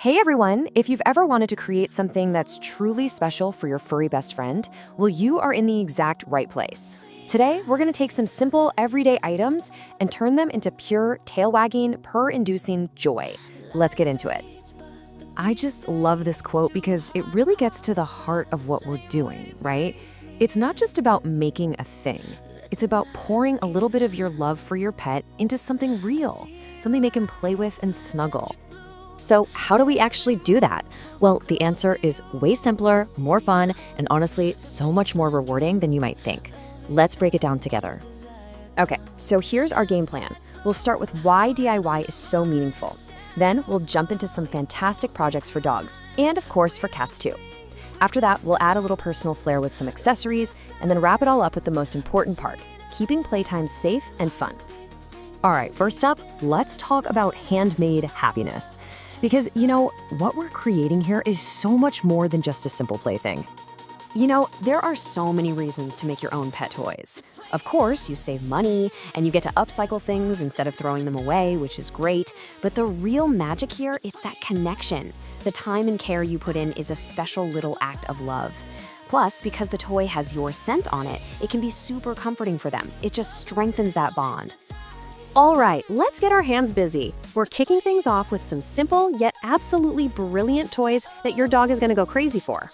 Hey everyone! If you've ever wanted to create something that's truly special for your furry best friend, well, you are in the exact right place. Today, we're gonna take some simple, everyday items and turn them into pure, tail-wagging, purr-inducing joy. Let's get into it. I just love this quote because it really gets to the heart of what we're doing, right? It's not just about making a thing. It's about pouring a little bit of your love for your pet into something real, something they can play with and snuggle. So how do we actually do that? Well, the answer is way simpler, more fun, and honestly, so much more rewarding than you might think. Let's break it down together. Okay, so here's our game plan. We'll start with why DIY is so meaningful. Then we'll jump into some fantastic projects for dogs, and of course for cats too. After that, we'll add a little personal flair with some accessories, and then wrap it all up with the most important part, keeping playtime safe and fun. All right, first up, let's talk about handmade happiness. Because, what we're creating here is so much more than just a simple plaything. There are so many reasons to make your own pet toys. Of course, you save money, and you get to upcycle things instead of throwing them away, which is great. But the real magic here, it's that connection. The time and care you put in is a special little act of love. Plus, because the toy has your scent on it, it can be super comforting for them. It just strengthens that bond. All right, let's get our hands busy. We're kicking things off with some simple yet absolutely brilliant toys that your dog is gonna go crazy for.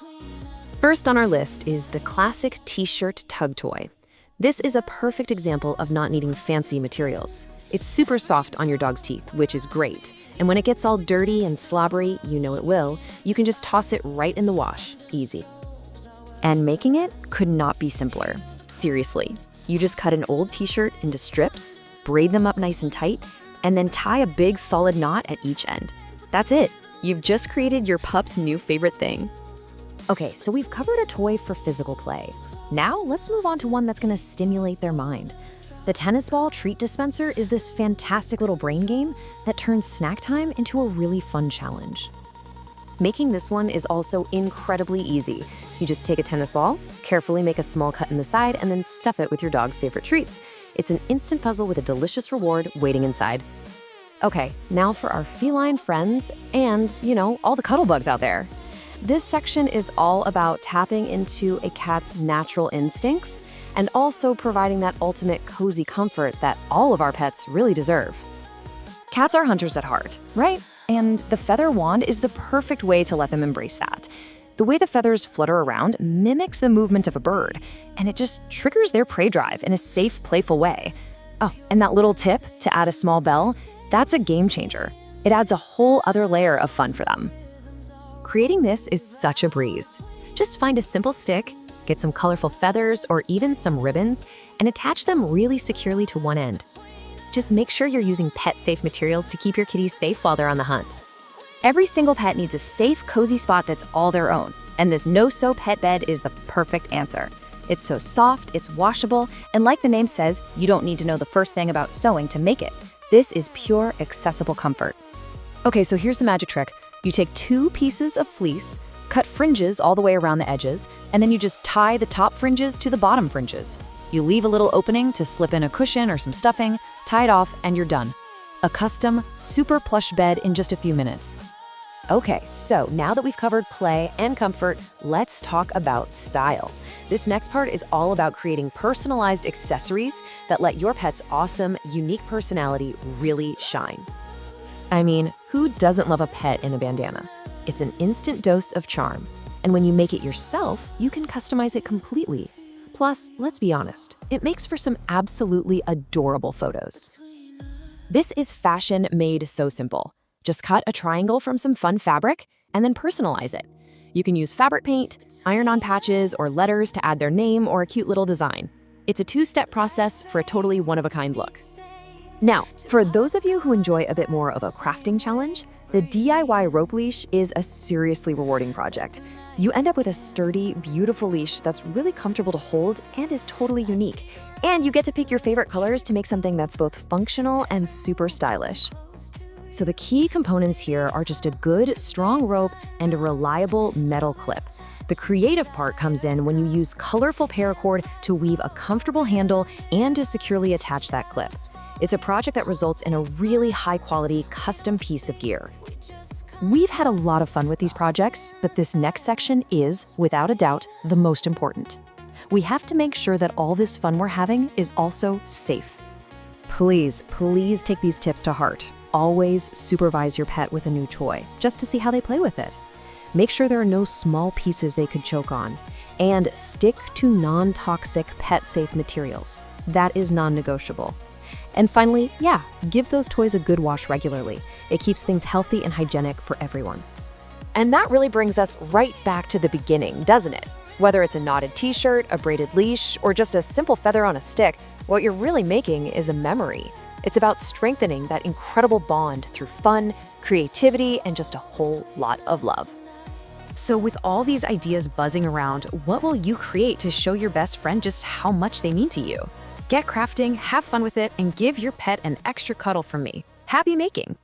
First on our list is the classic t-shirt tug toy. This is a perfect example of not needing fancy materials. It's super soft on your dog's teeth, which is great. And when it gets all dirty and slobbery, you know it will, you can just toss it right in the wash, easy. And making it could not be simpler. Seriously, you just cut an old t-shirt into strips, braid them up nice and tight, and then tie a big solid knot at each end. That's it. You've just created your pup's new favorite thing. Okay, so we've covered a toy for physical play. Now let's move on to one that's gonna stimulate their mind. The tennis ball treat dispenser is this fantastic little brain game that turns snack time into a really fun challenge. Making this one is also incredibly easy. You just take a tennis ball, carefully make a small cut in the side, and then stuff it with your dog's favorite treats. It's an instant puzzle with a delicious reward waiting inside. Okay, now for our feline friends and, all the cuddle bugs out there. This section is all about tapping into a cat's natural instincts and also providing that ultimate cozy comfort that all of our pets really deserve. Cats are hunters at heart, right? And the feather wand is the perfect way to let them embrace that. The way the feathers flutter around mimics the movement of a bird, and it just triggers their prey drive in a safe, playful way. Oh, and that little tip to add a small bell, that's a game changer. It adds a whole other layer of fun for them. Creating this is such a breeze. Just find a simple stick, get some colorful feathers or even some ribbons, and attach them really securely to one end. Just make sure you're using pet-safe materials to keep your kitties safe while they're on the hunt. Every single pet needs a safe, cozy spot that's all their own, and this no-sew pet bed is the perfect answer. It's so soft, it's washable, and like the name says, you don't need to know the first thing about sewing to make it. This is pure, accessible comfort. Okay, so here's the magic trick. You take 2 pieces of fleece, cut fringes all the way around the edges, and then you just tie the top fringes to the bottom fringes. You leave a little opening to slip in a cushion or some stuffing, tie it off, and you're done. A custom, super plush bed in just a few minutes. Okay, so now that we've covered play and comfort, let's talk about style. This next part is all about creating personalized accessories that let your pet's awesome, unique personality really shine. I mean, who doesn't love a pet in a bandana? It's an instant dose of charm. And when you make it yourself, you can customize it completely. Plus, let's be honest, it makes for some absolutely adorable photos. This is fashion made so simple. Just cut a triangle from some fun fabric and then personalize it. You can use fabric paint, iron-on patches, or letters to add their name or a cute little design. It's a 2-step process for a totally one-of-a-kind look. Now, for those of you who enjoy a bit more of a crafting challenge, the DIY rope leash is a seriously rewarding project. You end up with a sturdy, beautiful leash that's really comfortable to hold and is totally unique. And you get to pick your favorite colors to make something that's both functional and super stylish. So the key components here are just a good, strong rope and a reliable metal clip. The creative part comes in when you use colorful paracord to weave a comfortable handle and to securely attach that clip. It's a project that results in a really high-quality, custom piece of gear. We've had a lot of fun with these projects, but this next section is, without a doubt, the most important. We have to make sure that all this fun we're having is also safe. Please take these tips to heart. Always supervise your pet with a new toy, just to see how they play with it. Make sure there are no small pieces they could choke on. And stick to non-toxic, pet-safe materials. That is non-negotiable. And finally, give those toys a good wash regularly. It keeps things healthy and hygienic for everyone. And that really brings us right back to the beginning, doesn't it? Whether it's a knotted t-shirt, a braided leash, or just a simple feather on a stick, what you're really making is a memory. It's about strengthening that incredible bond through fun, creativity, and just a whole lot of love. So with all these ideas buzzing around, what will you create to show your best friend just how much they mean to you? Get crafting, have fun with it, and give your pet an extra cuddle from me. Happy making!